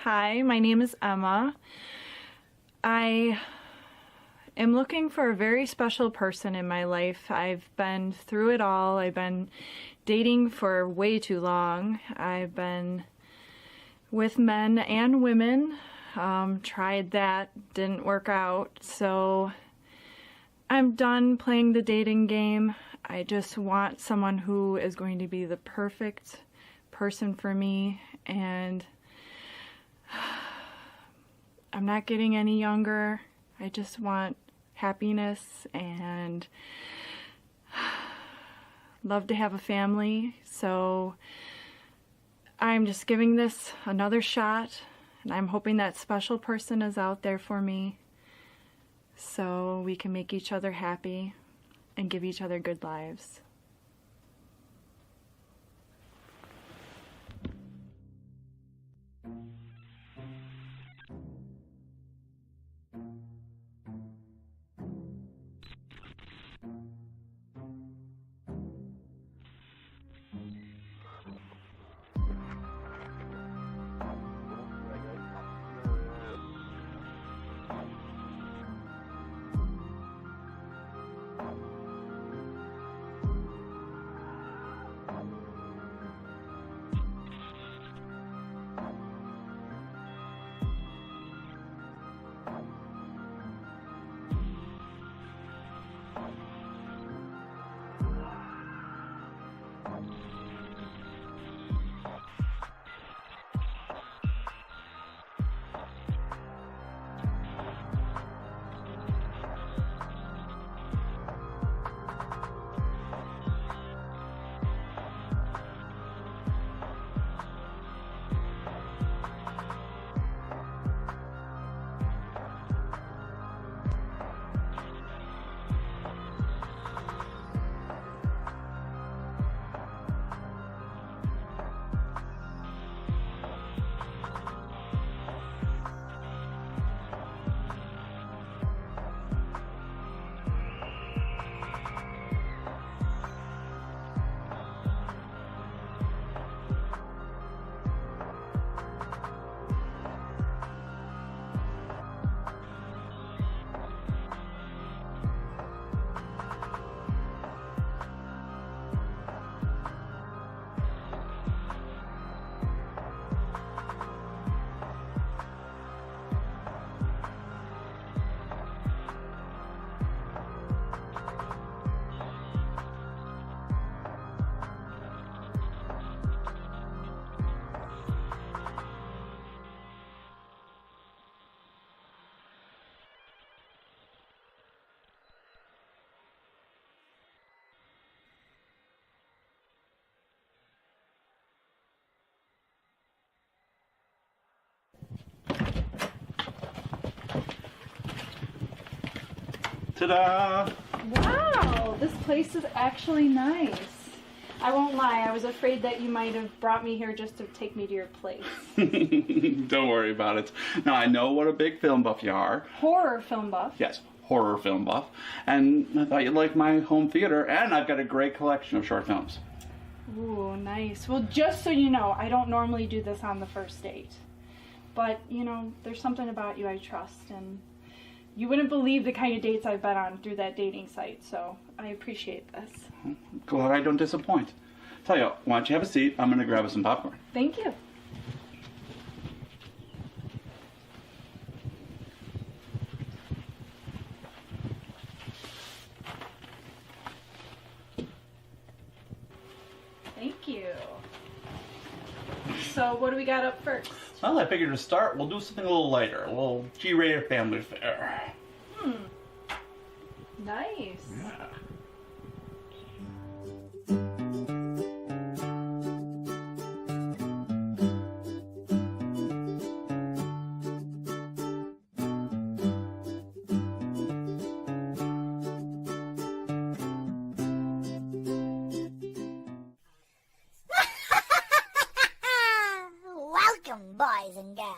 Hi, my name is Emma. I am looking for a very special person in my life. I've been through it all. I've been dating for way too long. I've been with men and women. Tried that, didn't work out. So I'm done playing the dating game. I just want someone who is going to be the perfect person for me, and I'm not getting any younger. I just want happiness and love to have a family. So I'm just giving this another shot, and I'm hoping that special person is out there for me so we can make each other happy and give each other good lives. Ta-da! Wow, this place is actually nice. I won't lie, I was afraid that you might have brought me here just to take me to your place. Don't worry about it. Now, I know what a big film buff you are. Horror film buff? Yes, horror film buff. And I thought you'd like my home theater, and I've got a great collection of short films. Ooh, nice. Well, just so you know, I don't normally do this on the first date. But, you know, there's something about you I trust, and you wouldn't believe the kind of dates I've been on through that dating site, so I appreciate this. Glad I don't disappoint. Tell you what, why don't you have a seat? I'm going to grab us some popcorn. Thank you. Thank you. So what do we got up first? Well, I figured to start, we'll do something a little lighter. A little G-rated family fare. Nice. Yeah. Welcome, boys and girls,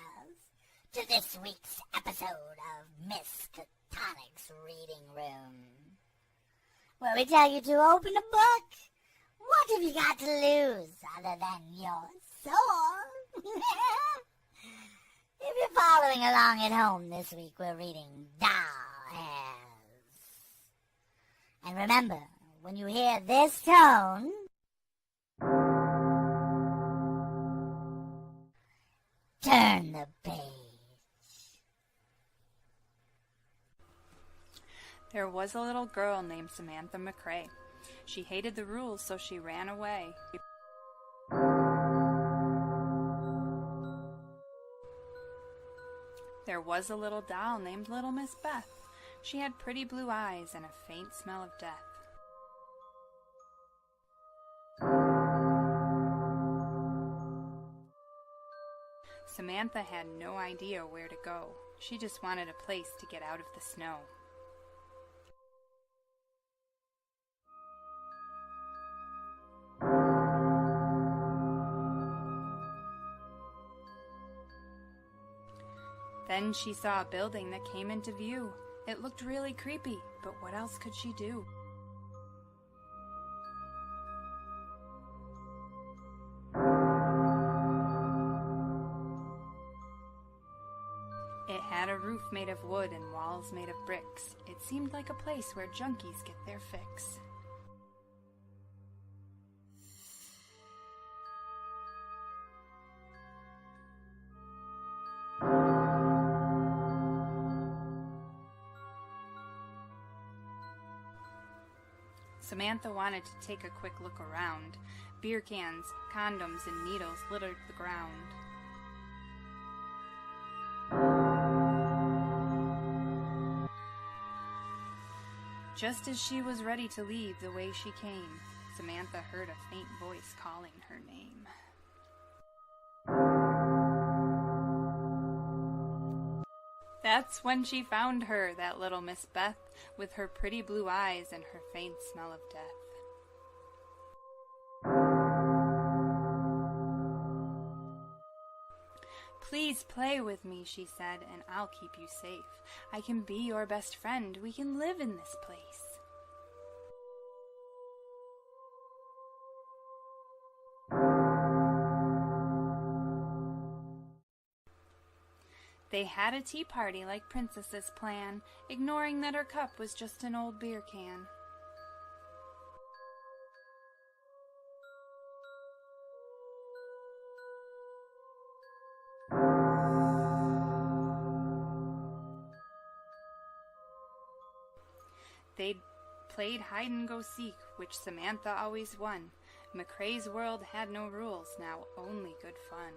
to this week's episode of Miss Catonic's Reading Room, where we tell you to open a book. What have you got to lose other than your soul? following along at home this week, we're reading Doll Hairs. And remember, when you hear this tone, turn the page. There was a little girl named Samantha McCrae. She hated the rules, so she ran away. There was a little doll named Little Miss Beth. She had pretty blue eyes and a faint smell of death. Samantha had no idea where to go. She just wanted a place to get out of the snow. Then she saw a building that came into view. It looked really creepy, but what else could she do? It had a roof made of wood and walls made of bricks. It seemed like a place where junkies get their fix. Samantha wanted to take a quick look around. Beer cans, condoms, and needles littered the ground. Just as she was ready to leave the way she came, Samantha heard a faint voice calling her name. That's when she found her, that little Miss Beth, with her pretty blue eyes and her faint smell of death. Please play with me, she said, and I'll keep you safe. I can be your best friend. We can live in this place. They had a tea party like princesses plan, ignoring that her cup was just an old beer can. They played hide-and-go-seek, which Samantha always won. McCrae's world had no rules, now only good fun.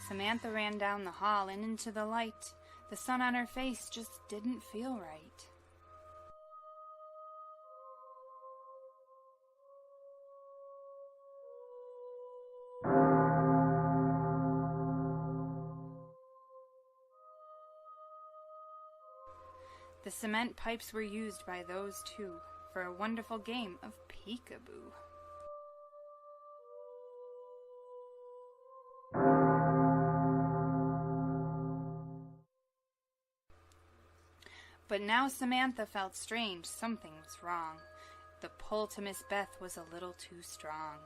Samantha ran down the hall and into the light. The sun on her face just didn't feel right. The cement pipes were used by those two for a wonderful game of peekaboo. But now Samantha felt strange. Something was wrong. The pull to Miss Beth was a little too strong.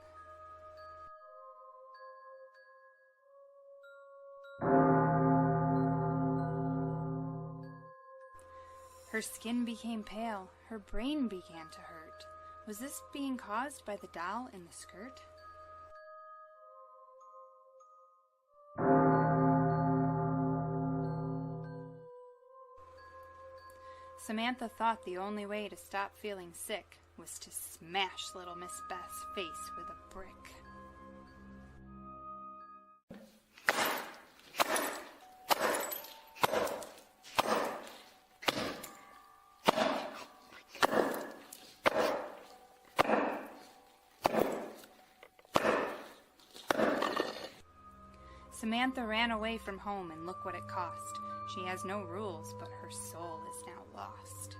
Her skin became pale. Her brain began to hurt. Was this being caused by the doll in the skirt? Samantha thought the only way to stop feeling sick was to smash little Miss Beth's face with a brick. Samantha ran away from home, and look what it cost. She has no rules, but her soul is now lost.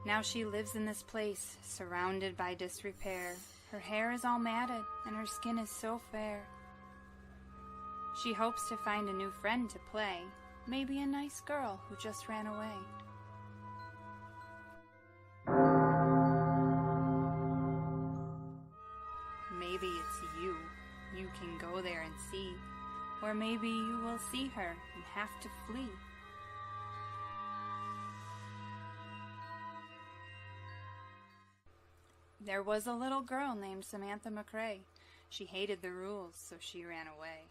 Now she lives in this place, surrounded by disrepair. Her hair is all matted, and her skin is so fair. She hopes to find a new friend to play, maybe a nice girl who just ran away. Maybe it's you. You can go there and see. Or maybe you will see her and have to flee. There was a little girl named Samantha McRae. She hated the rules, so she ran away.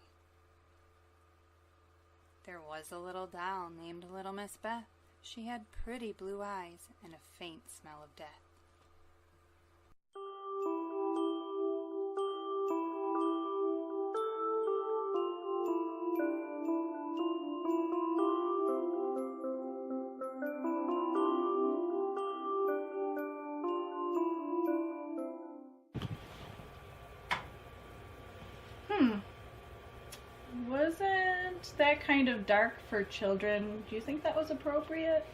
There was a little doll named Little Miss Beth. She had pretty blue eyes and a faint smell of death. Wasn't that kind of dark for children? Do you think that was appropriate?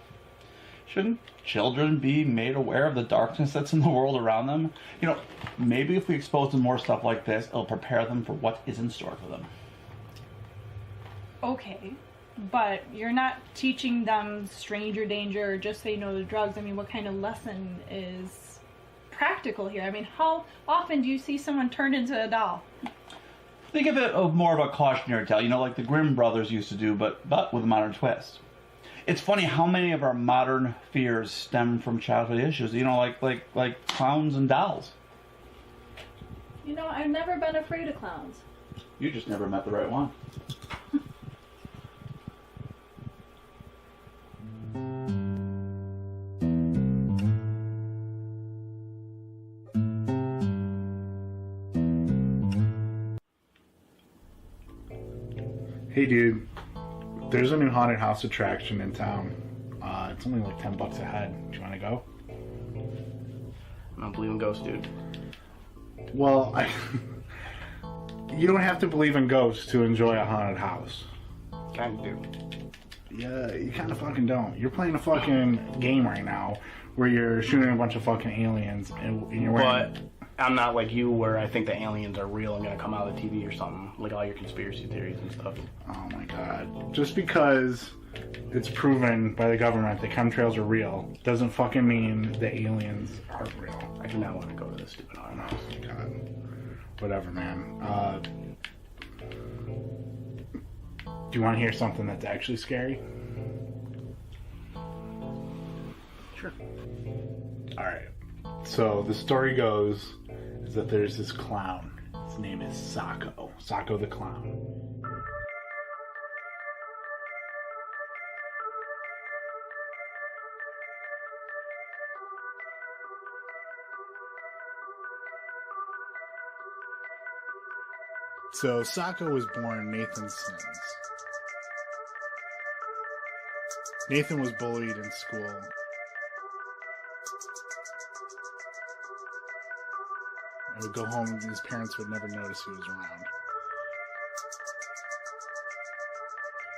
Shouldn't children be made aware of the darkness that's in the world around them? You know, maybe if we expose them more stuff like this, it'll prepare them for what is in store for them. Okay, but you're not teaching them stranger danger or just say no to drugs. I mean, what kind of lesson is practical here? I mean, how often do you see someone turned into a doll? Think of it of more of a cautionary tale, you know, like the Grimm brothers used to do, but with a modern twist. It's funny how many of our modern fears stem from childhood issues, you know, like clowns and dolls. You know, I've never been afraid of clowns. You just never met the right one. Hey dude, there's a new haunted house attraction in town. It's only like $10 a head. Do you want to go? I don't believe in ghosts, dude. Well, you don't have to believe in ghosts to enjoy a haunted house. Kinda do. Yeah, you kind of fucking don't. You're playing a fucking game right now where you're shooting a bunch of fucking aliens and you're wearing... But I'm not like you where I think the aliens are real and gonna come out of the TV or something. Like all your conspiracy theories and stuff. Oh my god. Just because it's proven by the government that chemtrails are real doesn't fucking mean the aliens aren't real. I do not want to go to this stupid haunted house. Oh my god. Whatever, man. Do you want to hear something that's actually scary? Sure. Alright. So the story goes is that there's this clown. His name is Sacco. Sacco the clown. So Sacco was born Nathan Sins. Nathan was bullied in school. I would go home and his parents would never notice he was around.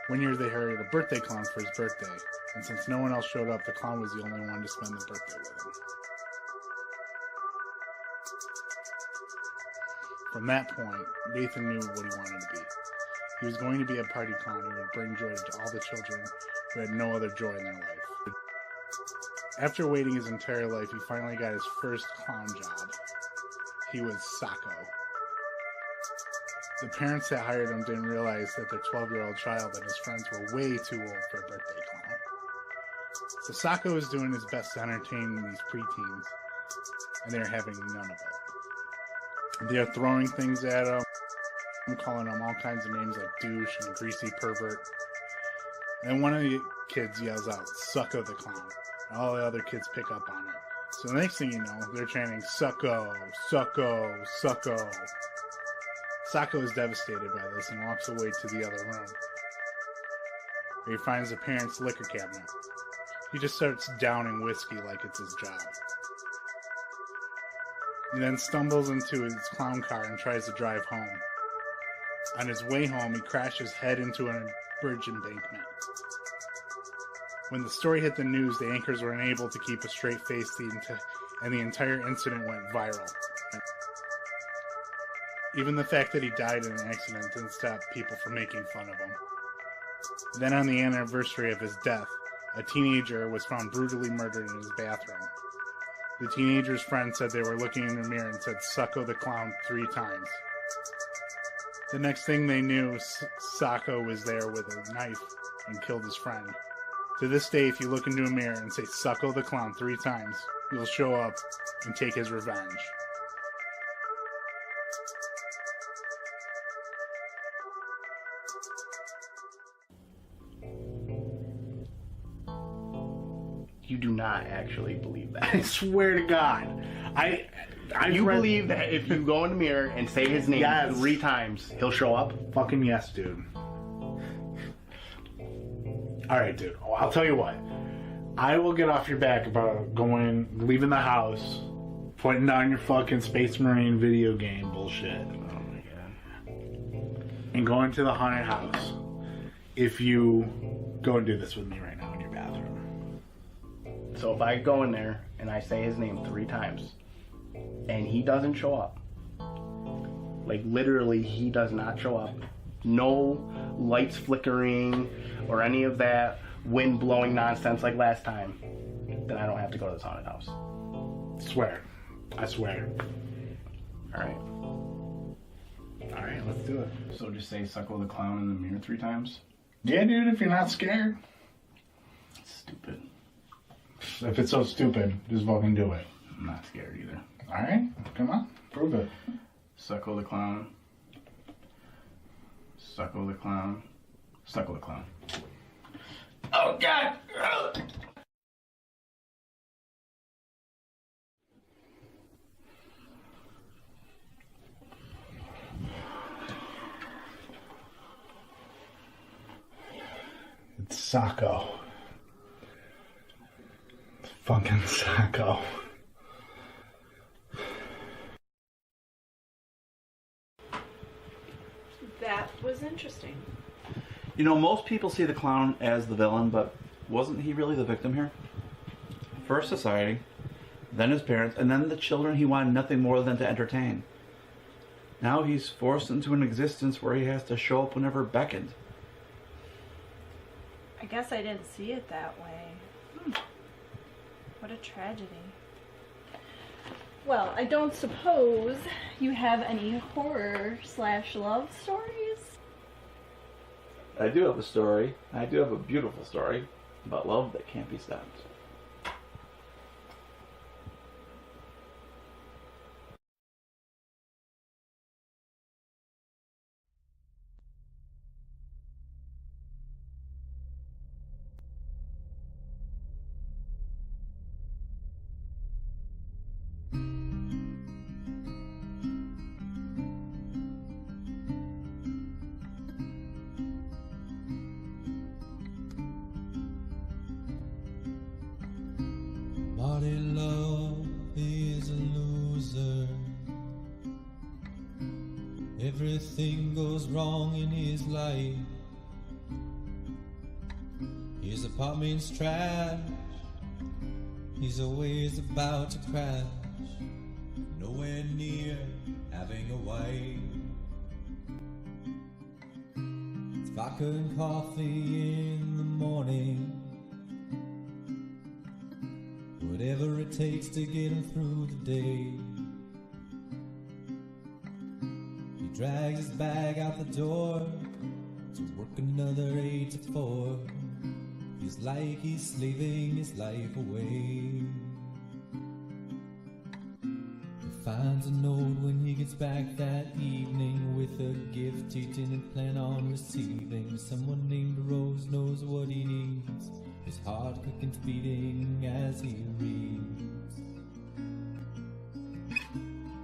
One year they hired a birthday clown for his birthday, and since no one else showed up, the clown was the only one to spend the birthday with him. From that point, Nathan knew what he wanted to be. He was going to be a party clown who would bring joy to all the children who had no other joy in their life. After waiting his entire life, he finally got his first clown job. He was Sacco. The parents that hired him didn't realize that their 12-year-old child and his friends were way too old for a birthday clown. So Sacco was doing his best to entertain these preteens, and they're having none of it. They're throwing things at him, calling him all kinds of names like douche and greasy pervert. And one of the kids yells out, "Sucko the clown." And all the other kids pick up on it. So the next thing you know, they're chanting, "Sucko, Sucko, Sucko." Sacco is devastated by this and walks away to the other room, where he finds the parents' liquor cabinet. He just starts downing whiskey like it's his job. He then stumbles into his clown car and tries to drive home. On his way home, he crashes head into a bridge embankment. When the story hit the news, the anchors were unable to keep a straight face, and the entire incident went viral. Even the fact that he died in an accident didn't stop people from making fun of him. Then on the anniversary of his death, a teenager was found brutally murdered in his bathroom. The teenager's friend said they were looking in the mirror and said, "Sucko the clown" 3 times. The next thing they knew, Sacco was there with a knife and killed his friend. To this day, if you look into a mirror and say "Sucko the clown" 3 times, you'll show up and take his revenge. You do not actually believe that. I swear to God. You believe that if you go in the mirror and say his name 3 times, he'll show up? Fucking yes, dude. Alright, dude. I'll tell you what. I will get off your back about leaving the house, putting down your fucking Space Marine video game bullshit. Oh my god. And going to the haunted house if you go and do this with me right now in your bathroom. So if I go in there and I say his name 3 times and he doesn't show up, like literally he does not show up, no lights flickering or any of that wind blowing nonsense like last time, then I don't have to go to this haunted house. Swear. I swear. Alright. Alright, let's do it. So just say "Sucko the clown" in the mirror 3 times? Yeah, dude, if you're not scared. Stupid. If it's so stupid, just fucking do it. I'm not scared either. Alright, come on, prove it. Sucko the clown. Sucko the clown. Sucko the clown. Oh god! It's Sacco. Fucking Sacco. That was interesting. You know, most people see the clown as the villain, but wasn't he really the victim here? First society, then his parents, and then the children he wanted nothing more than to entertain. Now he's forced into an existence where he has to show up whenever beckoned. I guess I didn't see it that way. What a tragedy. Well, I don't suppose you have any horror/love stories? I do have a story. I do have a beautiful story about love that can't be stopped. Body love is a loser. Everything goes wrong in his life. His apartment's trash. He's always about to crash. Nowhere near having a wife. It's vodka and coffee in the morning. Whatever it takes to get him through the day. He drags his bag out the door to work another 8 to 4. Feels like he's slaving his life away. finds a note when he gets back that evening with a gift he didn't plan on receiving. Someone named Rose knows what he needs. His heart quickens beating as he reads.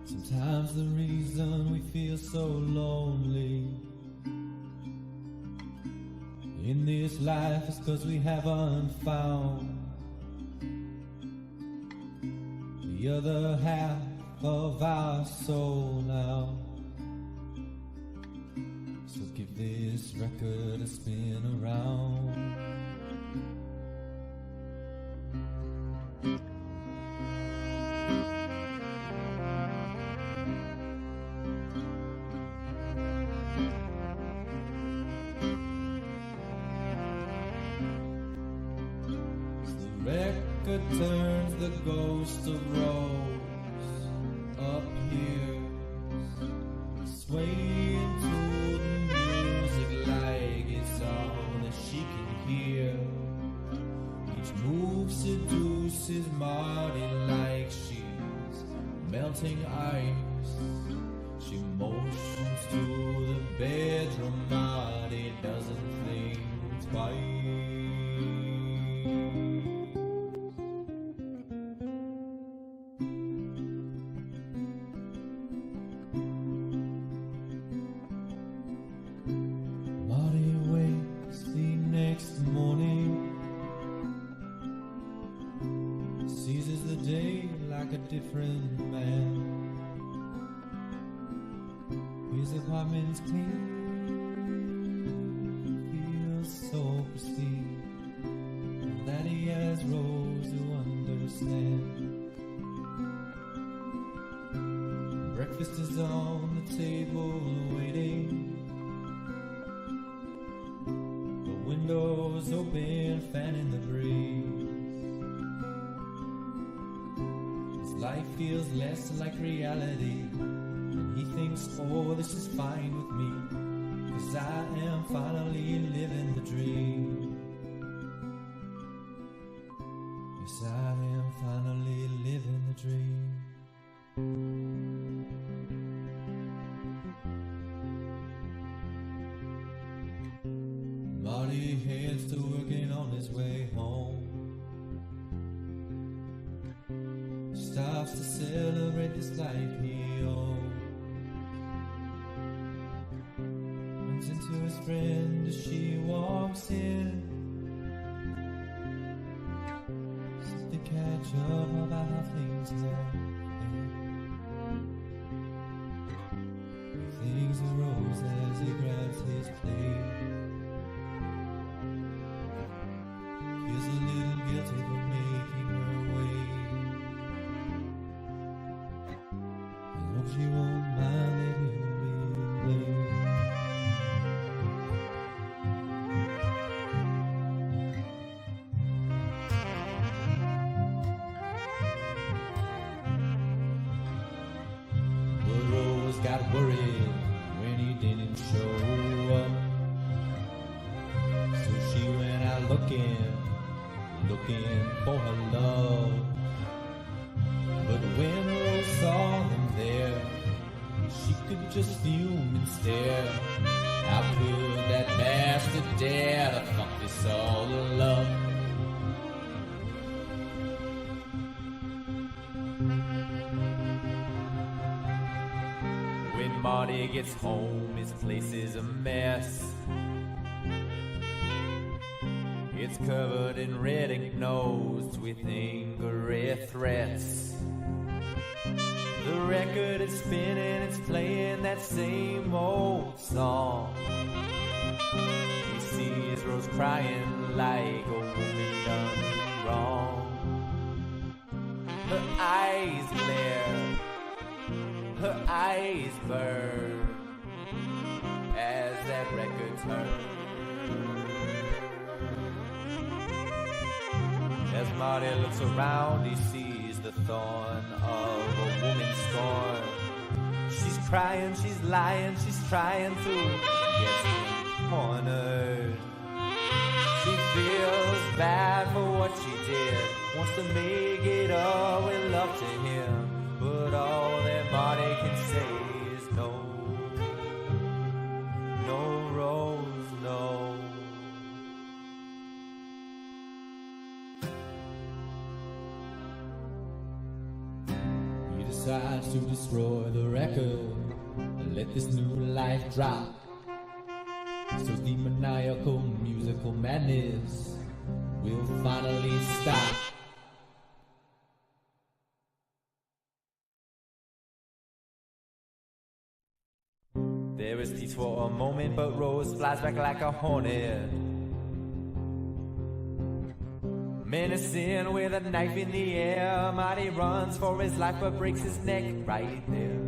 Sometimes the reason we feel so lonely in this life is 'cause we haven't found the other half of our soul now. So give this record a spin around. Record turns, the ghost of Rose appears, swaying to the music like it's all that she can hear. Each move seduces Marty like she's melting ice. She motions to the bedroom, Marty doesn't think twice. Seizes the day like a different man. His apartment's clean, feels so pristine, that he has Rose to understand. Breakfast is on the table waiting. The windows open, fanning the breeze. Life feels less like reality, and he thinks, oh, this is fine with me, 'cause I am finally living the dream. Yes, I am finally living the dream. Marty heads to working on his way home. Stops to celebrate this life he owns. Runs into his friend as she walks in. Seems to catch up about how things have been. He thinks of Rose as he grabs his plate. Feels a little guilty for making her wait. She won't mind that he'll be late. But Rose got worried when he didn't show up, so she went out looking for her love. But when Rose saw him there, she could just fume and stare. How could that bastard dare to fuck this all up? When Marty gets home, his place is a mess. It's covered in red ink nose with angry threats. The record is spinning, it's playing that same old song. He sees Rose crying like a woman done wrong. Her eyes glare, her eyes burn as that record turns. As Marty looks around, he sees the thorn of a woman's scorn. She's crying, she's lying, she's trying to get cornered. She feels bad for what she did, wants to make it all with love to him, but all that decides to destroy the record and let this new life drop. So the maniacal musical madness will finally stop. There is peace for a moment, but Rose flies back like a hornet, menacing with a knife in the air. Marty runs for his life but breaks his neck right there.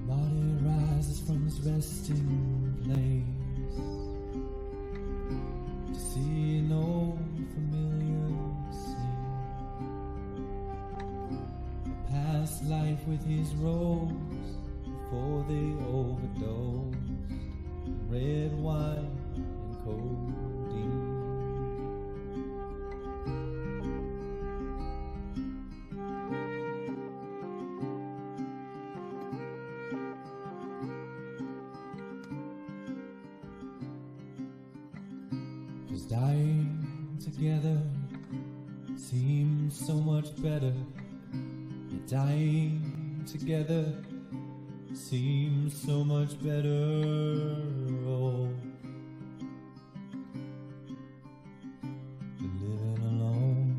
Marty rises from his resting place to see an old familiar scene, a past life with his Rose before they overdosed on red wine and codeine. Cause dying together seems so much better. And dying together seems so much better. Oh, than living alone.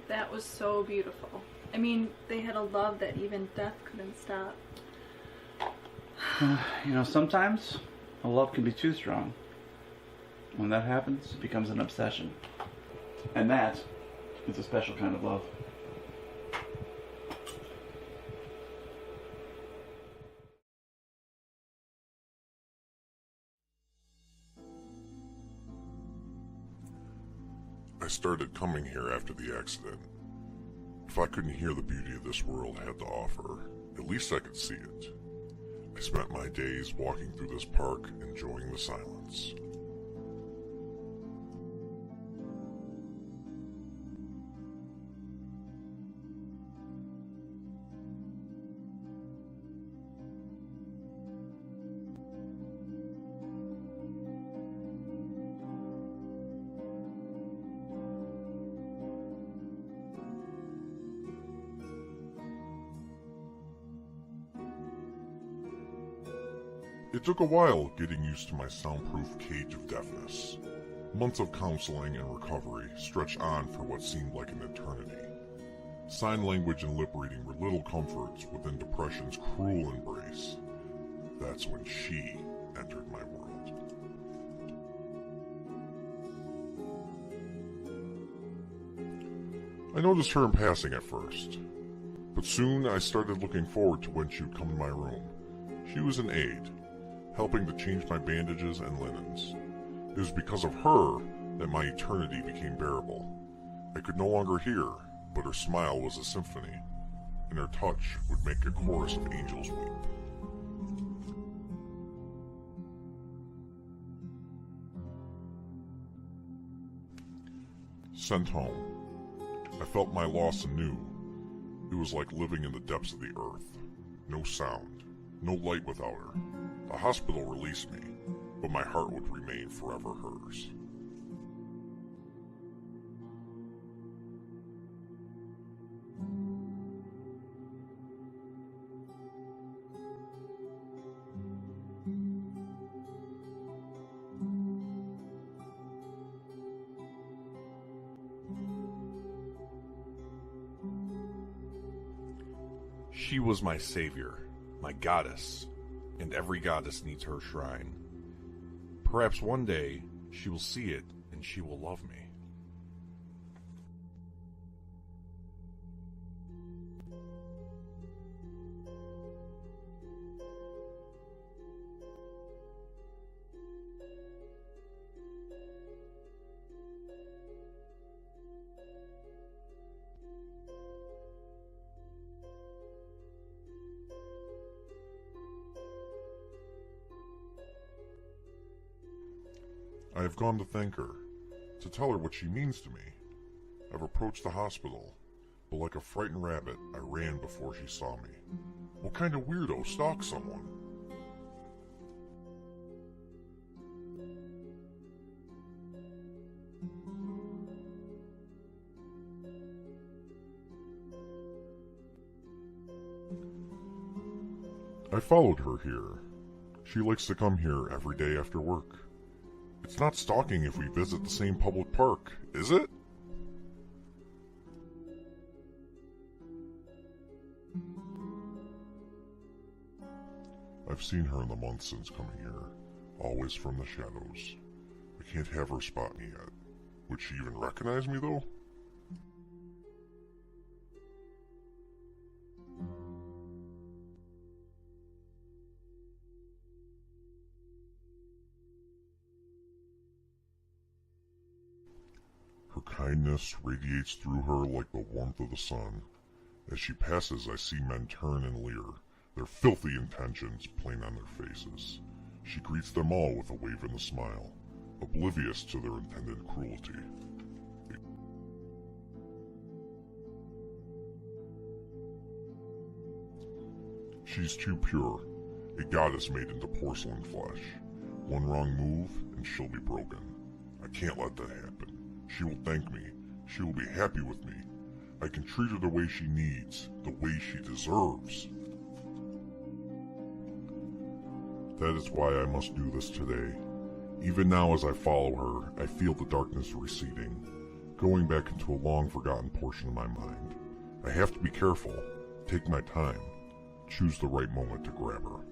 That was so beautiful. I mean, they had a love that even death couldn't stop. You know, sometimes a love can be too strong. When that happens, it becomes an obsession. And that is a special kind of love. I started coming here after the accident. If I couldn't hear the beauty of this world had to offer, at least I could see it. I spent my days walking through this park, enjoying the silence. It took a while getting used to my soundproof cage of deafness. Months of counseling and recovery stretched on for what seemed like an eternity. Sign language and lip reading were little comforts within depression's cruel embrace. That's when she entered my world. I noticed her in passing at first, but soon I started looking forward to when she would come to my room. She was an aide, helping to change my bandages and linens. It was because of her that my eternity became bearable. I could no longer hear, but her smile was a symphony, and her touch would make a chorus of angels weep. Sent home, I felt my loss anew. It was like living in the depths of the earth. No sound, no light without her. The hospital released me, but my heart would remain forever hers. She was my savior, my goddess, and every goddess needs her shrine. Perhaps one day she will see it and she will love me. I have gone to thank her, to tell her what she means to me. I've approached the hospital, but like a frightened rabbit, I ran before she saw me. What kind of weirdo stalks someone? I followed her here. She likes to come here every day after work. It's not stalking if we visit the same public park, is it? I've seen her in the months since coming here, always from the shadows. I can't have her spot me yet. Would she even recognize me, though? Her kindness radiates through her like the warmth of the sun. As she passes, I see men turn and leer, their filthy intentions plain on their faces. She greets them all with a wave and a smile, oblivious to their intended cruelty. She's too pure, a goddess made into porcelain flesh. One wrong move, and she'll be broken. I can't let that happen. She will thank me. She will be happy with me. I can treat her the way she needs, the way she deserves. That is why I must do this today. Even now as I follow her, I feel the darkness receding, going back into a long-forgotten portion of my mind. I have to be careful, take my time, choose the right moment to grab her.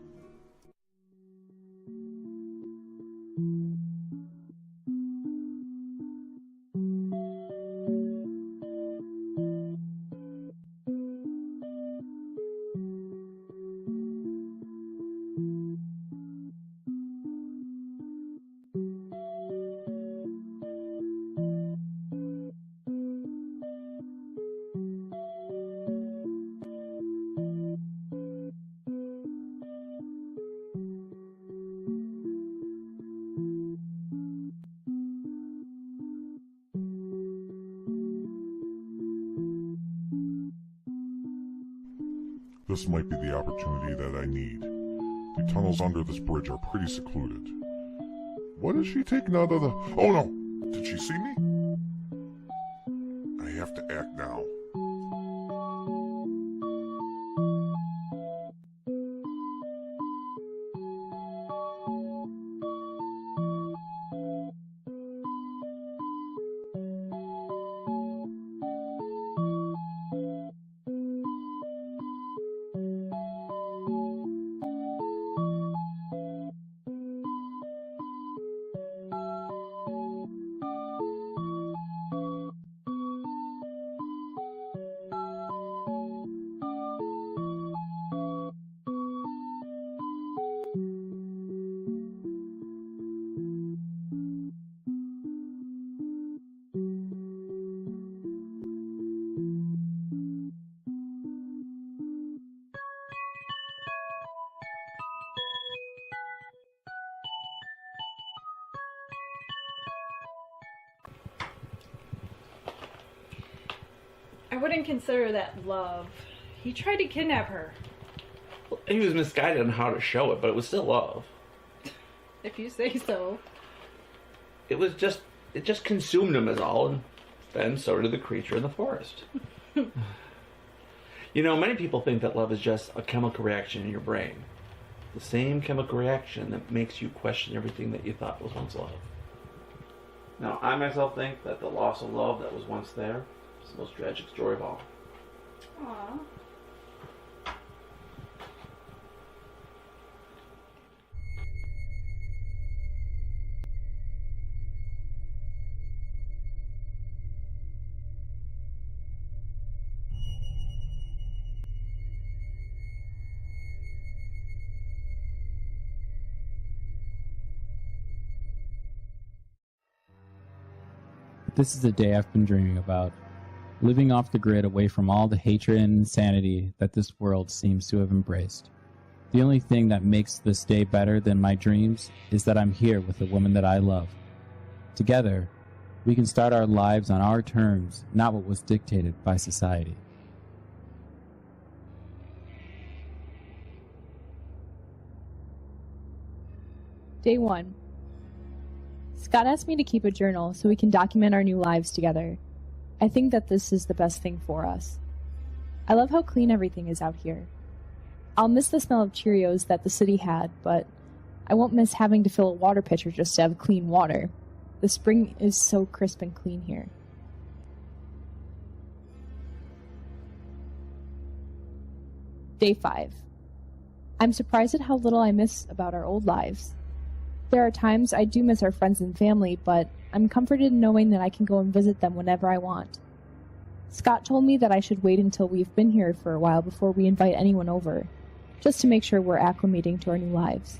This might be the opportunity that I need. The tunnels under this bridge are pretty secluded. What is she taking out of the... Oh no! Did she see me? I have to act now. I wouldn't consider that love. He tried to kidnap her. He was misguided on how to show it, but it was still love. If you say so. It just consumed him as all, and then so did the creature in the forest. You know, many people think that love is just a chemical reaction in your brain. The same chemical reaction that makes you question everything that you thought was once love. Now, I myself think that the loss of love that was once there is the most tragic story of all. Aww. This is the day I've been dreaming about. Living off the grid away from all the hatred and insanity that this world seems to have embraced. The only thing that makes this day better than my dreams is that I'm here with the woman that I love. Together, we can start our lives on our terms, not what was dictated by society. Day 1. Scott asked me to keep a journal so we can document our new lives together. I think that this is the best thing for us. I love how clean everything is out here. I'll miss the smell of Cheerios that the city had, but I won't miss having to fill a water pitcher just to have clean water. The spring is so crisp and clean here. Day 5. I'm surprised at how little I miss about our old lives. There are times I do miss our friends and family, but I'm comforted in knowing that I can go and visit them whenever I want. Scott told me that I should wait until we've been here for a while before we invite anyone over, just to make sure we're acclimating to our new lives.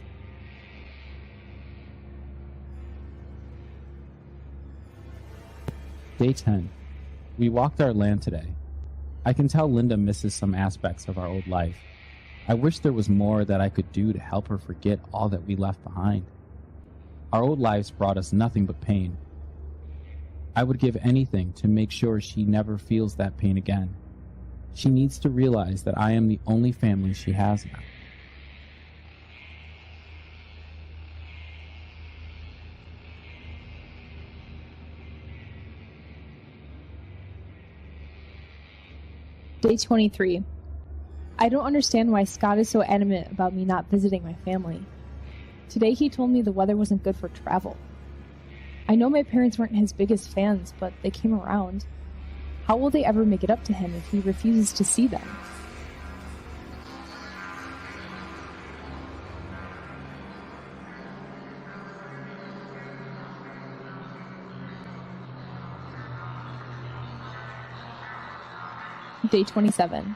Day 10. We walked our land today. I can tell Linda misses some aspects of our old life. I wish there was more that I could do to help her forget all that we left behind. Our old lives brought us nothing but pain. I would give anything to make sure she never feels that pain again. She needs to realize that I am the only family she has now. Day 23. I don't understand why Scott is so adamant about me not visiting my family. Today he told me the weather wasn't good for travel. I know my parents weren't his biggest fans, but they came around. How will they ever make it up to him if he refuses to see them? Day 27.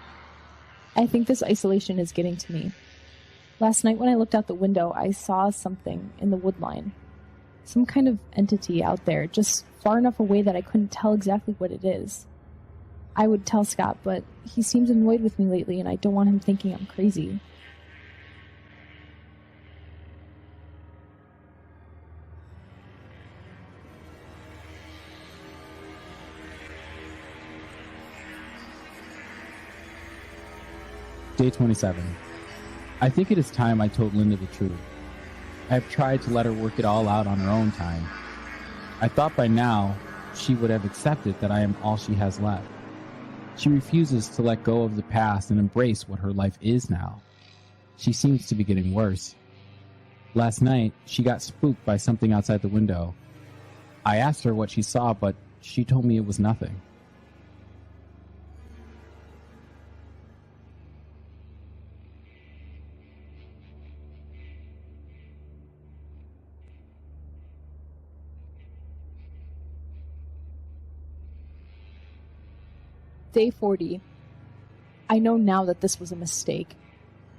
I think this isolation is getting to me. Last night when I looked out the window, I saw something in the wood line. Some kind of entity out there, just far enough away that I couldn't tell exactly what it is. I would tell Scott, but he seems annoyed with me lately and I don't want him thinking I'm crazy. Day 27. I think it is time I told Linda the truth. I have tried to let her work it all out on her own time. I thought by now she would have accepted that I am all she has left. She refuses to let go of the past and embrace what her life is now. She seems to be getting worse. Last night, she got spooked by something outside the window. I asked her what she saw, but she told me it was nothing. Day 40. I know now that this was a mistake.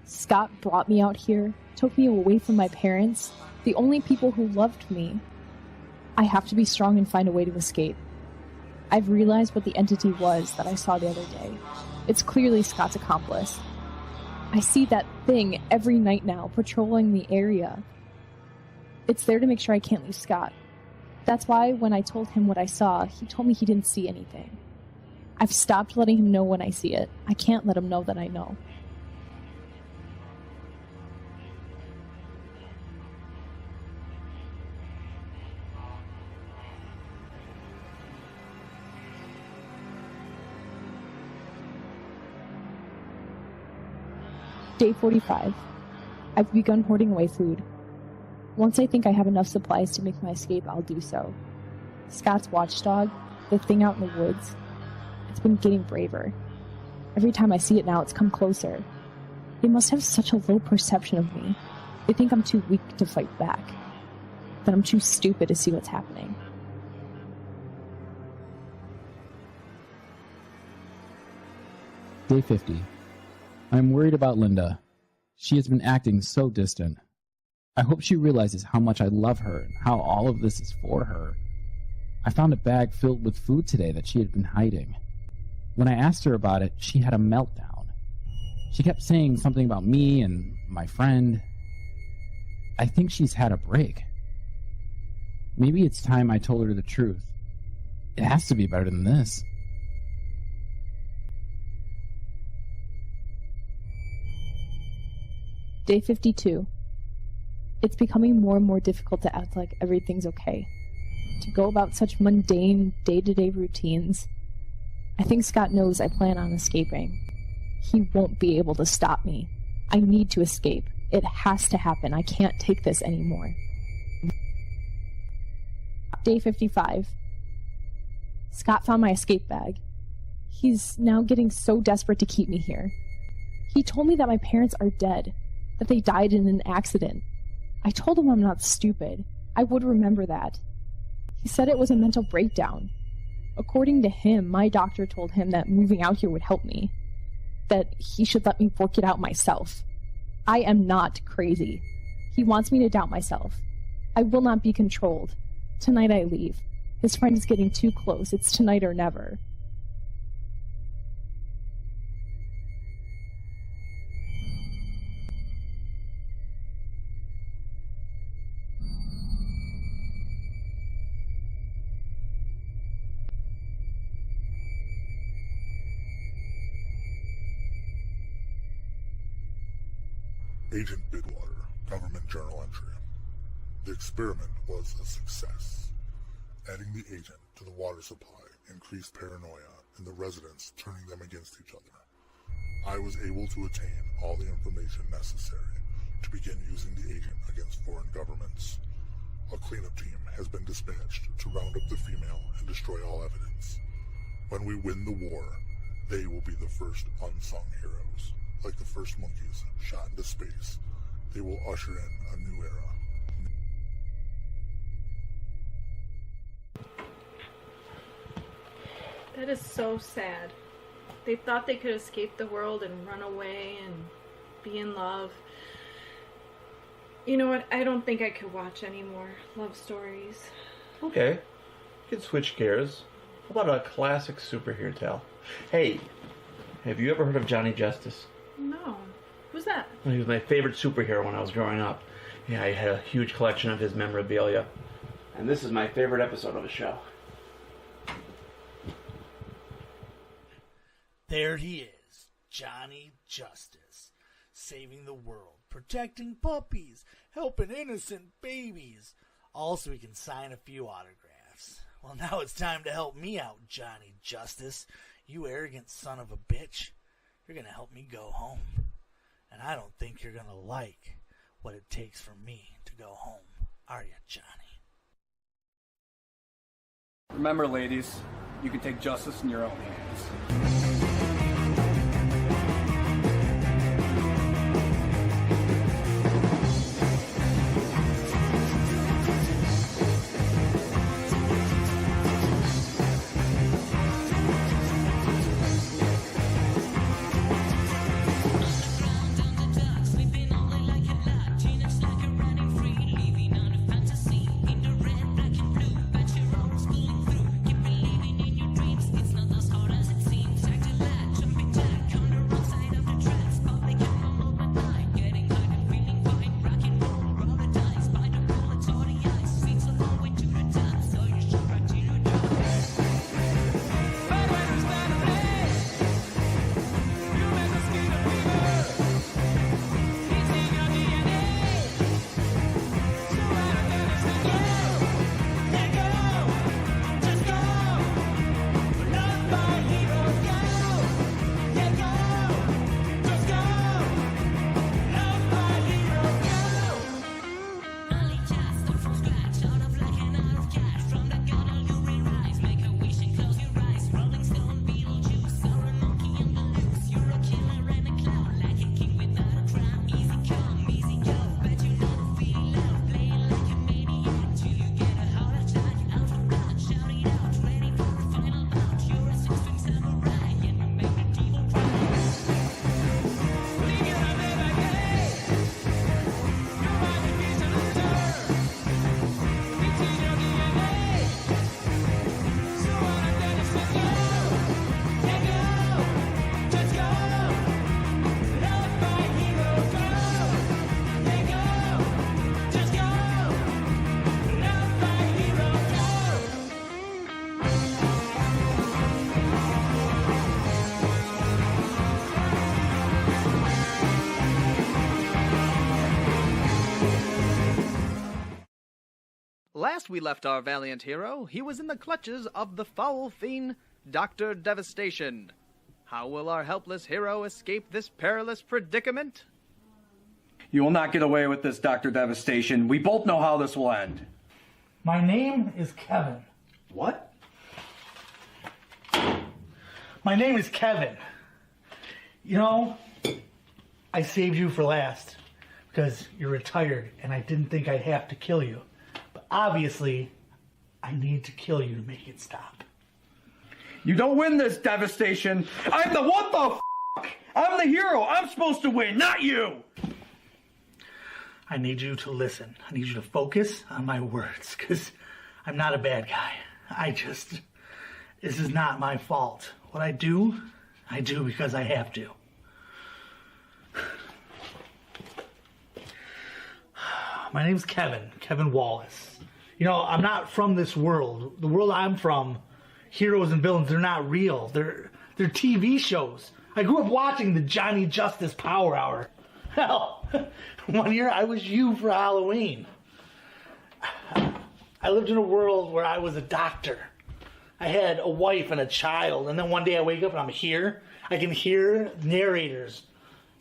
Scott brought me out here, took me away from my parents, the only people who loved me. I have to be strong and find a way to escape. I've realized what the entity was that I saw the other day. It's clearly Scott's accomplice. I see that thing every night now, patrolling the area. It's there to make sure I can't leave Scott. That's why when I told him what I saw, he told me he didn't see anything. I've stopped letting him know when I see it. I can't let him know that I know. Day 45. I've begun hoarding away food. Once I think I have enough supplies to make my escape, I'll do so. Scott's watchdog, the thing out in the woods, it's been getting braver. Every time I see it now, it's come closer. They must have such a low perception of me. They think I'm too weak to fight back. That I'm too stupid to see what's happening. Day 50. I'm worried about Linda. She has been acting so distant. I hope she realizes how much I love her and how all of this is for her. I found a bag filled with food today that she had been hiding. When I asked her about it, she had a meltdown. She kept saying something about me and my friend. I think she's had a break. Maybe it's time I told her the truth. It has to be better than this. Day 52. It's becoming more and more difficult to act like everything's okay. To go about such mundane, day-to-day routines. I think Scott knows I plan on escaping. He won't be able to stop me. I need to escape. It has to happen. I can't take this anymore. Day 55. Scott found my escape bag. He's now getting so desperate to keep me here. He told me that my parents are dead, that they died in an accident. I told him I'm not stupid. I would remember that. He said it was a mental breakdown. According to him, my doctor told him that moving out here would help me, that he should let me work it out myself. I am not crazy. He wants me to doubt myself. I will not be controlled. Tonight I leave. His friend is getting too close. It's tonight or never. Agent Bidwater, Government Journal entry. The experiment was a success. Adding the agent to the water supply increased paranoia in the residents, turning them against each other. I was able to attain all the information necessary to begin using the agent against foreign governments. A cleanup team has been dispatched to round up the female and destroy all evidence. When we win the war, they will be the first unsung heroes. Like the first monkeys shot into space, they will usher in a new era. That is so sad. They thought they could escape the world and run away and be in love. You know what? I don't think I could watch any more love stories. Okay, you can switch gears. How about a classic superhero tale? Hey, have you ever heard of Johnny Justice? No. Who's that? He was my favorite superhero when I was growing up. Yeah, I had a huge collection of his memorabilia. And this is my favorite episode of the show. There he is, Johnny Justice, saving the world, protecting puppies, helping innocent babies, all so he can sign a few autographs. Well, now it's time to help me out, Johnny Justice, you arrogant son of a bitch. You're going to help me go home. And I don't think you're going to like what it takes for me to go home. Are you, Johnny? Remember, ladies, you can take justice in your own hands. It's not as hard as it seems. last we left our valiant hero, he was in the clutches of the foul fiend, Dr. Devastation. How will our helpless hero escape this perilous predicament? You will not get away with this, Dr. Devastation. We both know how this will end. My name is Kevin. What? My name is Kevin. You know, I saved you for last because you're retired and I didn't think I'd have to kill you. But obviously, I need to kill you to make it stop. You don't win this, Devastation. I'm the what the f***? I'm the hero. I'm supposed to win, not you. I need you to listen. I need you to focus on my words because I'm not a bad guy. This is not my fault. What I do because I have to. My name's Kevin Wallace. You know, I'm not from this world. The world I'm from, heroes and villains, they're not real. They're TV shows. I grew up watching the Johnny Justice Power Hour. Hell, one year I was you for Halloween. I lived in a world where I was a doctor. I had a wife and a child, and then one day I wake up and I'm here. I can hear narrators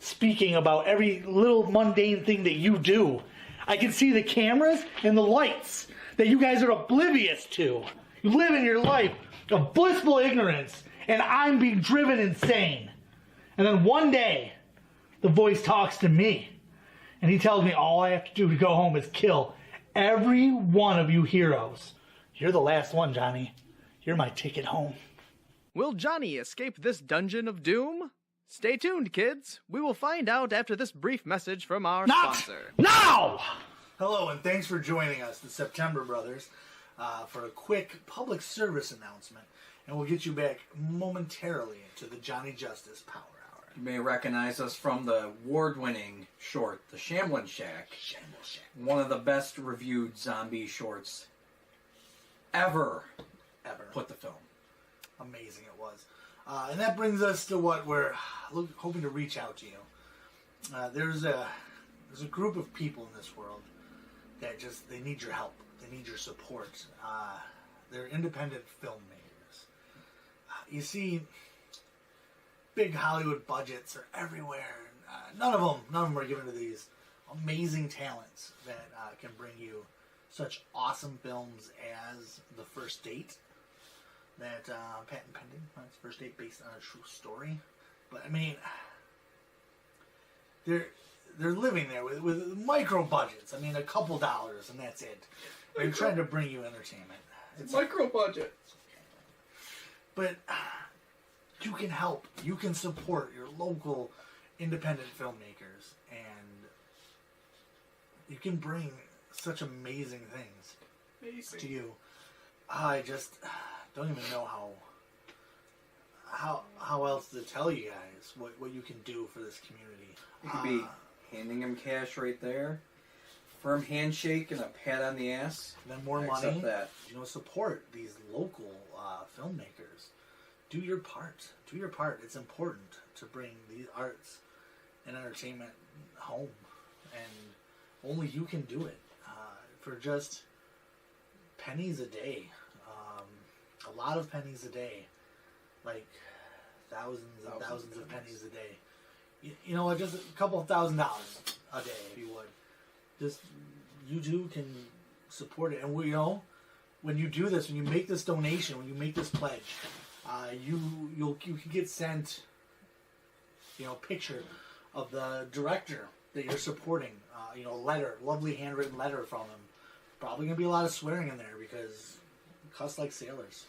speaking about every little mundane thing that you do. I can see the cameras and the lights that you guys are oblivious to. You live in your life of blissful ignorance, and I'm being driven insane. And then one day, the voice talks to me, and he tells me all I have to do to go home is kill every one of you heroes. You're the last one, Johnny. You're my ticket home. Will Johnny escape this dungeon of doom? Stay tuned, kids. We will find out after this brief message from our sponsor. Now! Hello, and thanks for joining us, the September Brothers, for a quick public service announcement. And we'll get you back momentarily to the Johnny Justice Power Hour. You may recognize us from the award-winning short, The Shamblin' Shack. One of the best reviewed zombie shorts ever put to film. Amazing it was. And that brings us to what we're hoping to reach out to you. There's a group of people in this world that they need your help. They need your support. They're independent filmmakers. You see, big Hollywood budgets are everywhere. None of them are given to these amazing talents that can bring you such awesome films as The First Date. That patent pending. It's First Date based on a true story. But I mean, they're living there with micro budgets. I mean, a couple dollars and that's it. They're trying to bring you entertainment. It's micro budget. But you can help. You can support your local independent filmmakers, and you can bring such amazing things to you. I just don't even know how else to tell you guys what you can do for this community. You could be handing them cash right there, firm handshake and a pat on the ass. And then more money. Accept that. Support these local filmmakers. Do your part. Do your part. It's important to bring the arts and entertainment home, and only you can do it for just pennies a day. A lot of pennies a day, like thousands and thousands of pennies a day. You know what? Just a couple of $1,000 a day, if you would. Just you too can support it, and when you do this, when you make this donation, when you make this pledge, you can get sent, a picture of the director that you're supporting. A letter, lovely handwritten letter from him. Probably gonna be a lot of swearing in there because cuss like sailors.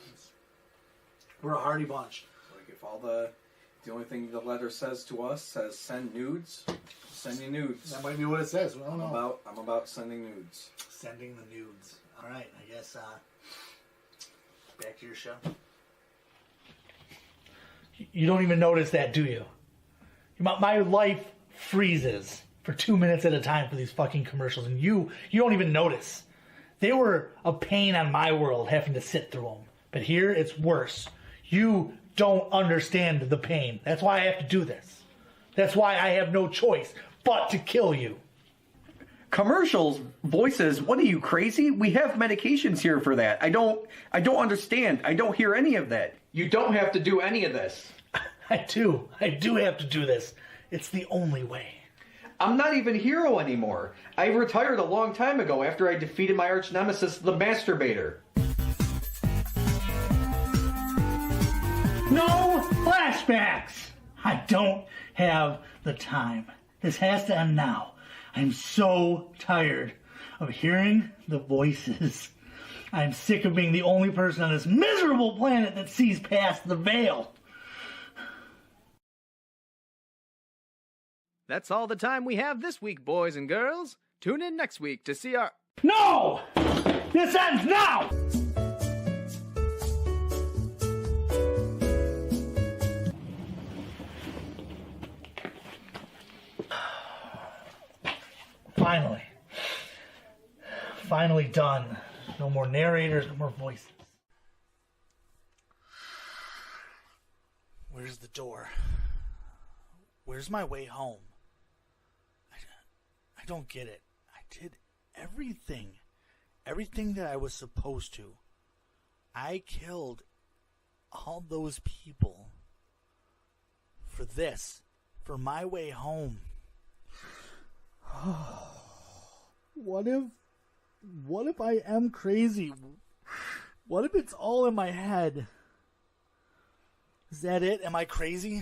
We're a hardy bunch. Like if the only thing the letter says to us says send nudes, send you nudes. That might be what it says. We don't know. I'm about sending nudes. Sending the nudes. All right. I guess back to your show. You don't even notice that, do you? My life freezes for 2 minutes at a time for these fucking commercials, and you don't even notice. They were a pain on my world having to sit through them. But here, it's worse. You don't understand the pain. That's why I have to do this. That's why I have no choice but to kill you. Commercials, voices, what are you, crazy? We have medications here for that. I don't understand. I don't hear any of that. You don't have to do any of this. I do have to do this. It's the only way. I'm not even Hero anymore. I retired a long time ago after I defeated my arch nemesis, the Masturbator. No flashbacks! I don't have the time. This has to end now. I'm so tired of hearing the voices. I'm sick of being the only person on this miserable planet that sees past the veil. That's all the time we have this week, boys and girls. Tune in next week to see our... No! This ends now! Finally done. No more narrators, no more voices. Where's the door? Where's my way home? I don't get it. I did everything that I was supposed to. I killed all those people for this, for my way home. What if I am crazy? What if it's all in my head? Is that it? Am I crazy?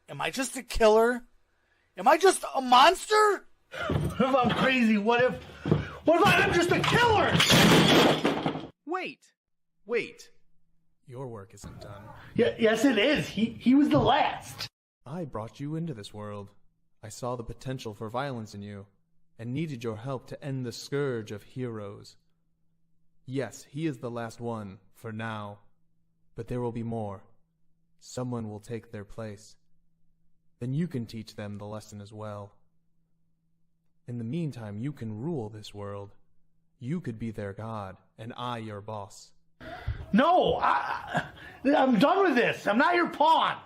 Am I just a killer? Am I just a monster? What if I'm crazy? What if I am just a killer? Wait. Your work isn't done. Yes, it is. He was the last. I brought you into this world. I saw the potential for violence in you, and needed your help to end the scourge of heroes. Yes, he is the last one, for now. But there will be more. Someone will take their place. Then you can teach them the lesson as well. In the meantime, you can rule this world. You could be their god, and I your boss. No, I'm done with this. I'm not your pawn.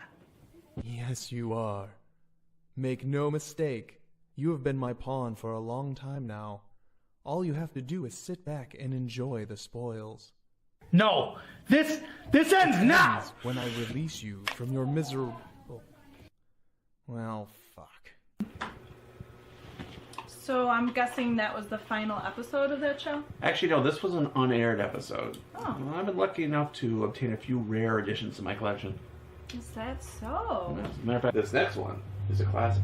Yes, you are. Make no mistake. You have been my pawn for a long time now. All you have to do is sit back and enjoy the spoils. No, this ends now. When I release you from your miserable... Well, fuck. So I'm guessing that was the final episode of that show? Actually, no, this was an unaired episode. Oh. Well, I've been lucky enough to obtain a few rare editions in my collection. Is that so? As a matter of fact, this next one is a classic.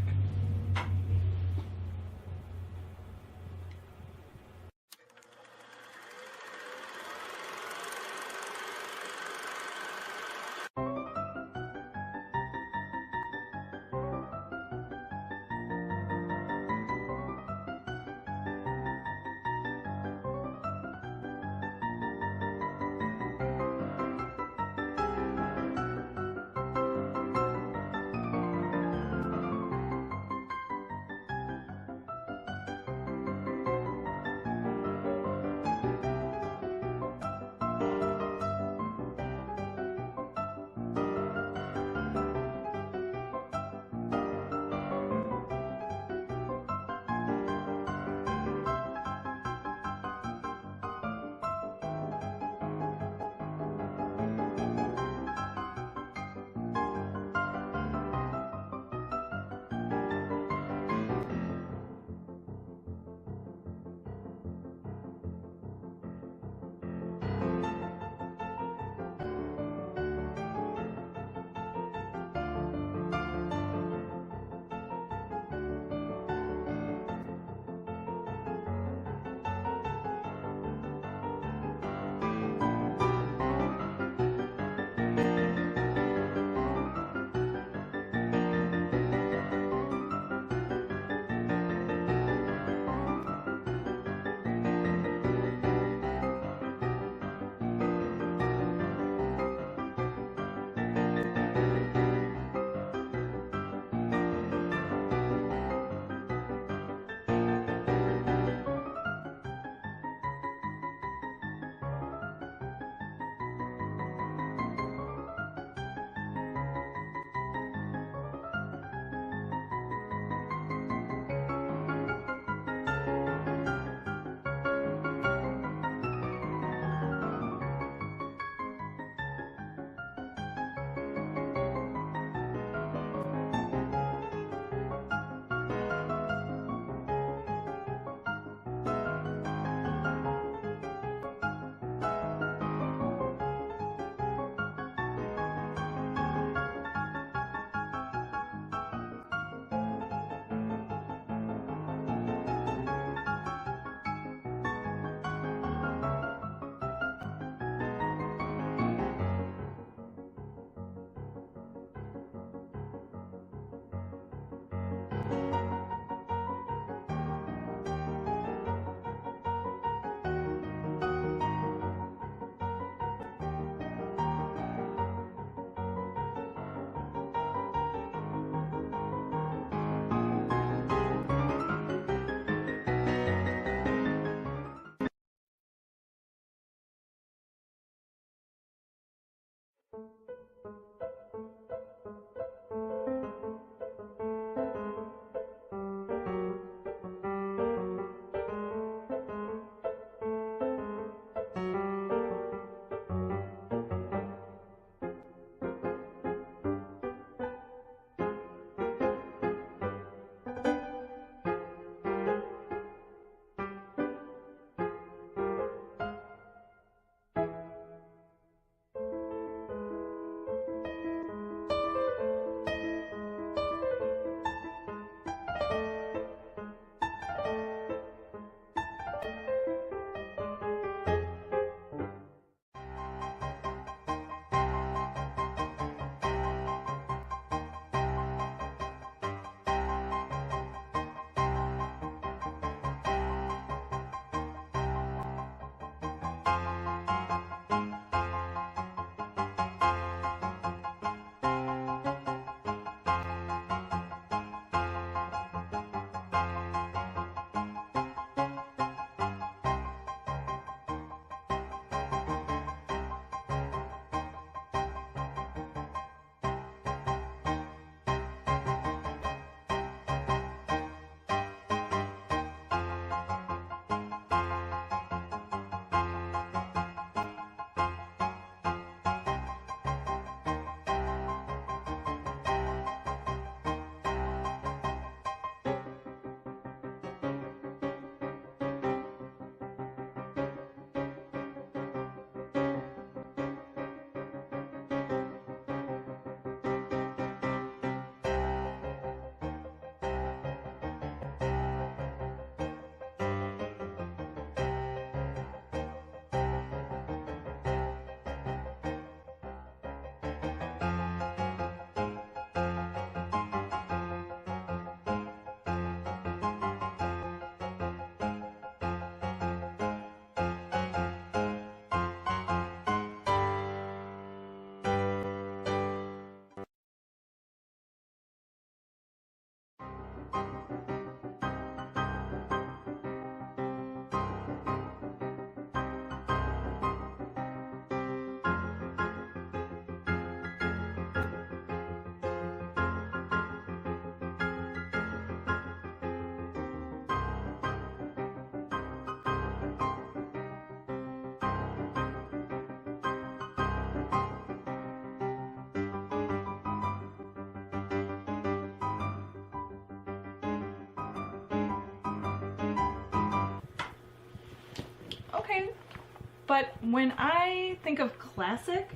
But when I think of classic,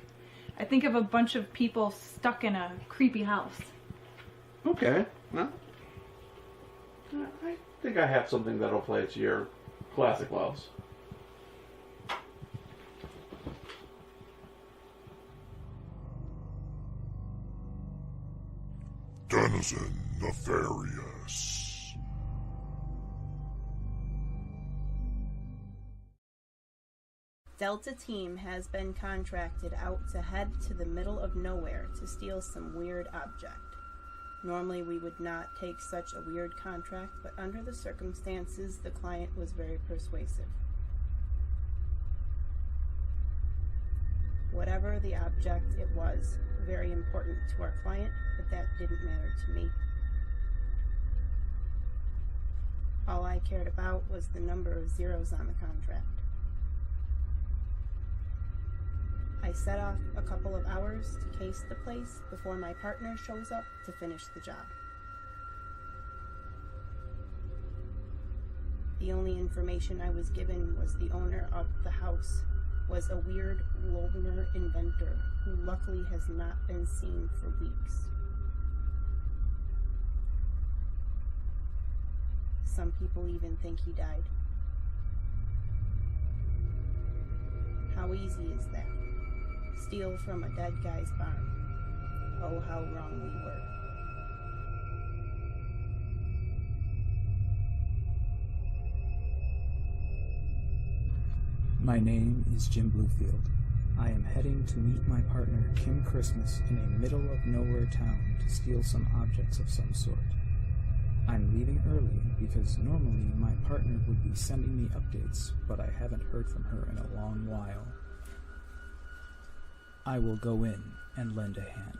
I think of a bunch of people stuck in a creepy house. Okay, well, I think I have something that'll play to your classic loves. Denizen Nefarious. Delta Team has been contracted out to head to the middle of nowhere to steal some weird object. Normally we would not take such a weird contract, but under the circumstances, the client was very persuasive. Whatever the object it was, very important to our client, but that didn't matter to me. All I cared about was the number of zeros on the contract. I set off a couple of hours to case the place before my partner shows up to finish the job. The only information I was given was the owner of the house was a weird loner inventor who luckily has not been seen for weeks. Some people even think he died. How easy is that? Steal from a dead guy's barn. Oh, how wrong we were. My name is Jim Bluefield. I am heading to meet my partner, Kim Christmas, in a middle-of-nowhere town to steal some objects of some sort. I'm leaving early because normally my partner would be sending me updates, but I haven't heard from her in a long while. I will go in and lend a hand.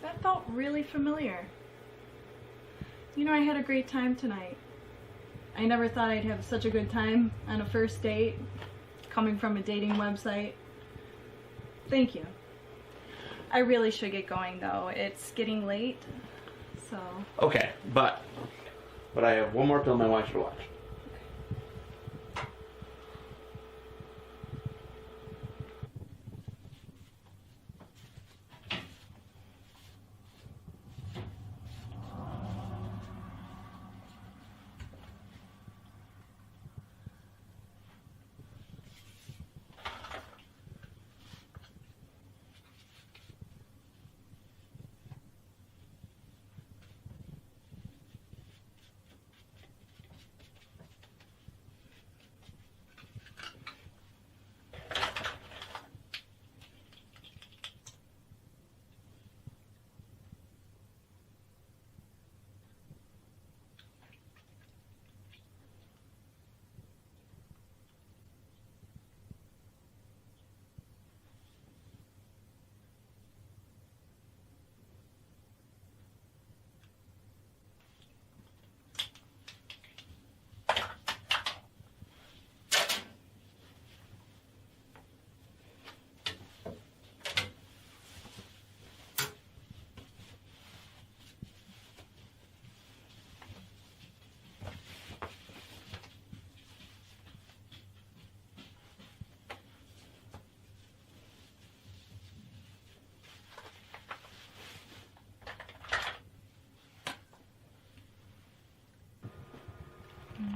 That felt really familiar. You know, I had a great time tonight. I never thought I'd have such a good time on a first date, coming from a dating website. Thank you. I really should get going though. It's getting late, so... Okay, but I have one more film I want you to watch.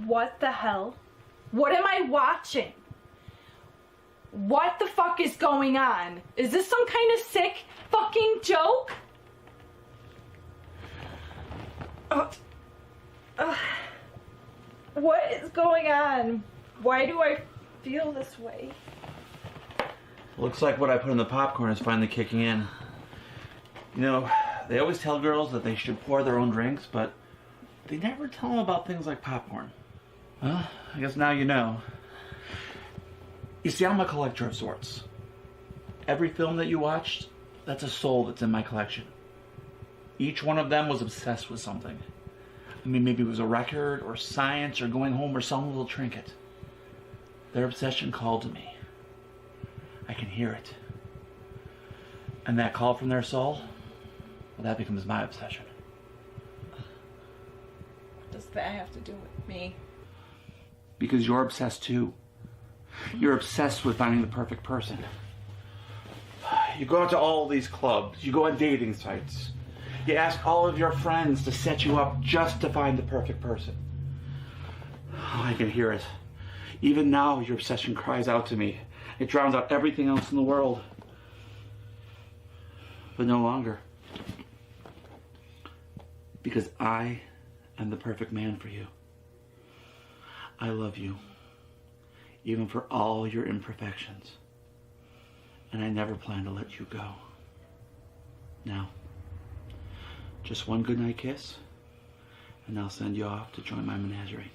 What the hell? What am I watching? What the fuck is going on? Is this some kind of sick fucking joke? What is going on? Why do I feel this way? Looks like what I put in the popcorn is finally kicking in. You know, they always tell girls that they should pour their own drinks, but they never tell them about things like popcorn. Well, I guess now you know. You see, I'm a collector of sorts. Every film that you watched, that's a soul that's in my collection. Each one of them was obsessed with something. I mean, maybe it was a record, or science, or going home, or some little trinket. Their obsession called to me. I can hear it. And that call from their soul, well, that becomes my obsession. What does that have to do with me? Because you're obsessed too. You're obsessed with finding the perfect person. You go out to all these clubs, you go on dating sites, you ask all of your friends to set you up just to find the perfect person. Oh, I can hear it. Even now, your obsession cries out to me. It drowns out everything else in the world. But no longer. Because I am the perfect man for you. I love you, even for all your imperfections. And I never plan to let you go. Now, just one goodnight kiss, and I'll send you off to join my menagerie.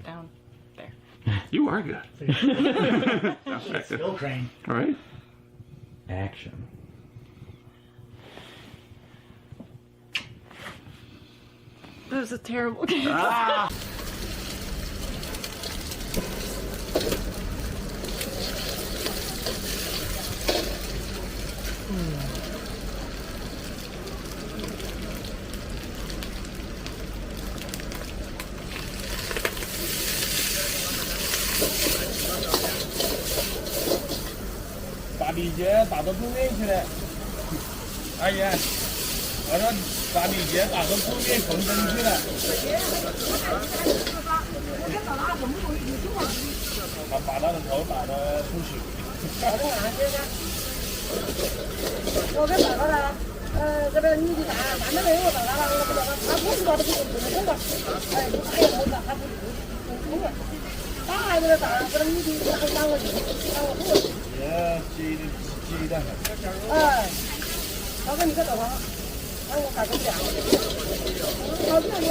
down there. You are good. Skill crane. All right. Action. That was a terrible game. Ah!大鼻姐打到中间去了。阿姨，我说大鼻姐打到中间缝针去了。他把他的头打得出血。我给打了啦，这边女的打，男的没有打了，我不知道，他不知道的不能动了，哎，他也不打，他不动了，打还没打，这个女的他打我去，打我后头。急的很。哎，他说你个走吧，让我改个讲，好这样。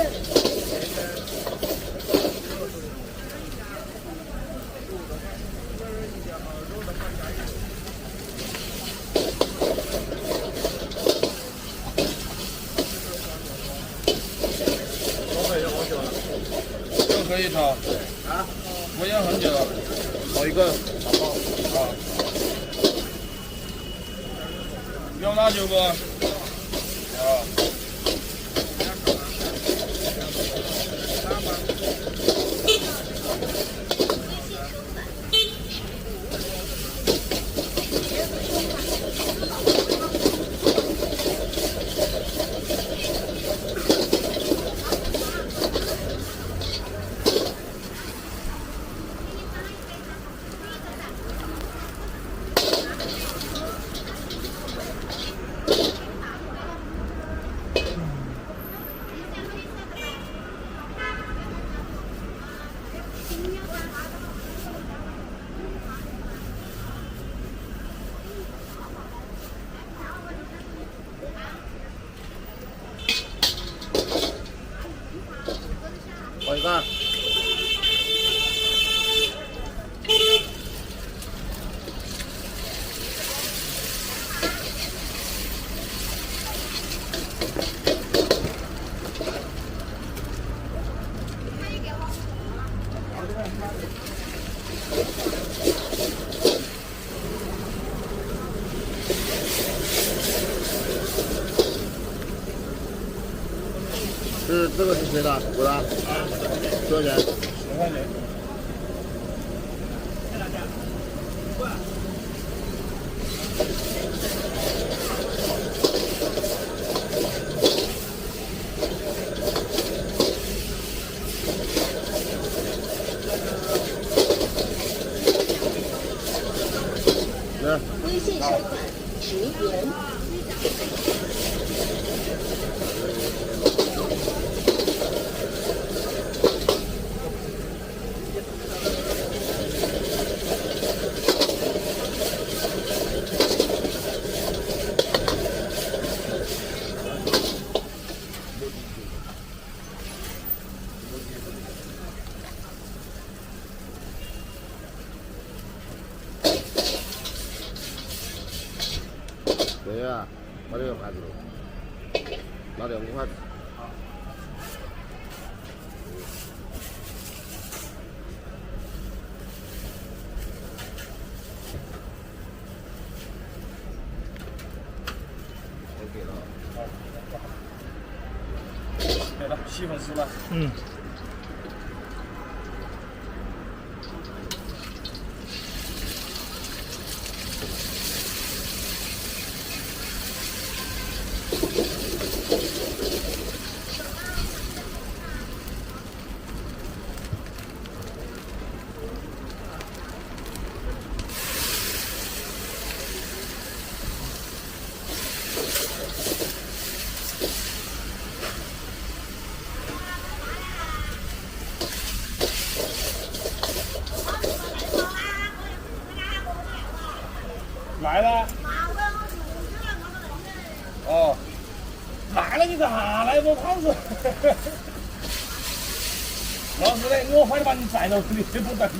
可以炒啊，我腌很久了，炒一个，好，要辣椒不？啊。炒一个。这个是谁的？我的。多少钱？10块钱。来。微信收款10元。对呀，把这个盘子拿点5块子。OK 了。给了，7粉丝了。嗯。来了。哦，来了你干啥来？我胖子。老师嘞，我快点把你载到这里，不等你。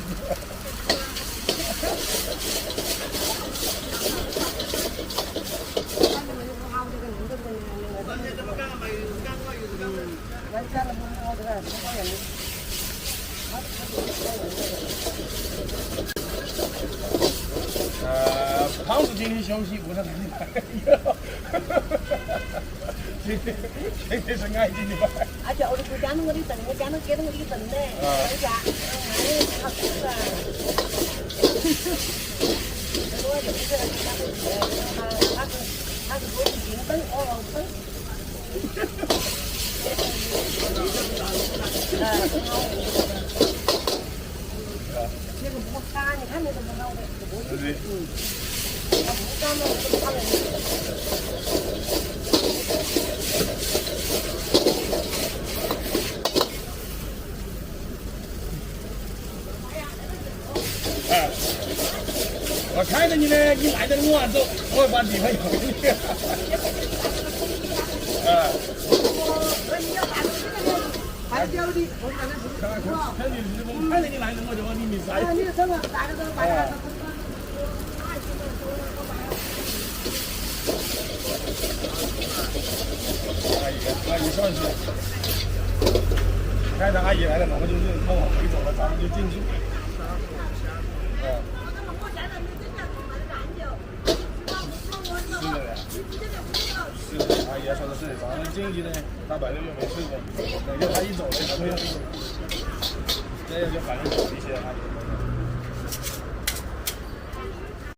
胖子经理休息，不是你买。这是爱情的吧？啊，叫的不讲我的证，我讲的给了我的证呢，人家，哎，他不是啊。我就是讲的是，他是我的金本，我老本。那个不干，你看那个不好的，对，他不干嘛，不打人。哎，我看着你呢，你赖着我往走，我会把地方要给你。哎。还有的，我看看是不是？肯定是我看着你赖着我就往里面塞。你怎么大家都把它？阿姨上去，看着阿姨来了，我们就往回走了，咱们就进去。是的，阿姨说的是，咱们进去呢，他本来就没事的，等着他一走呢，咱们要这样就反正好一些，阿姨。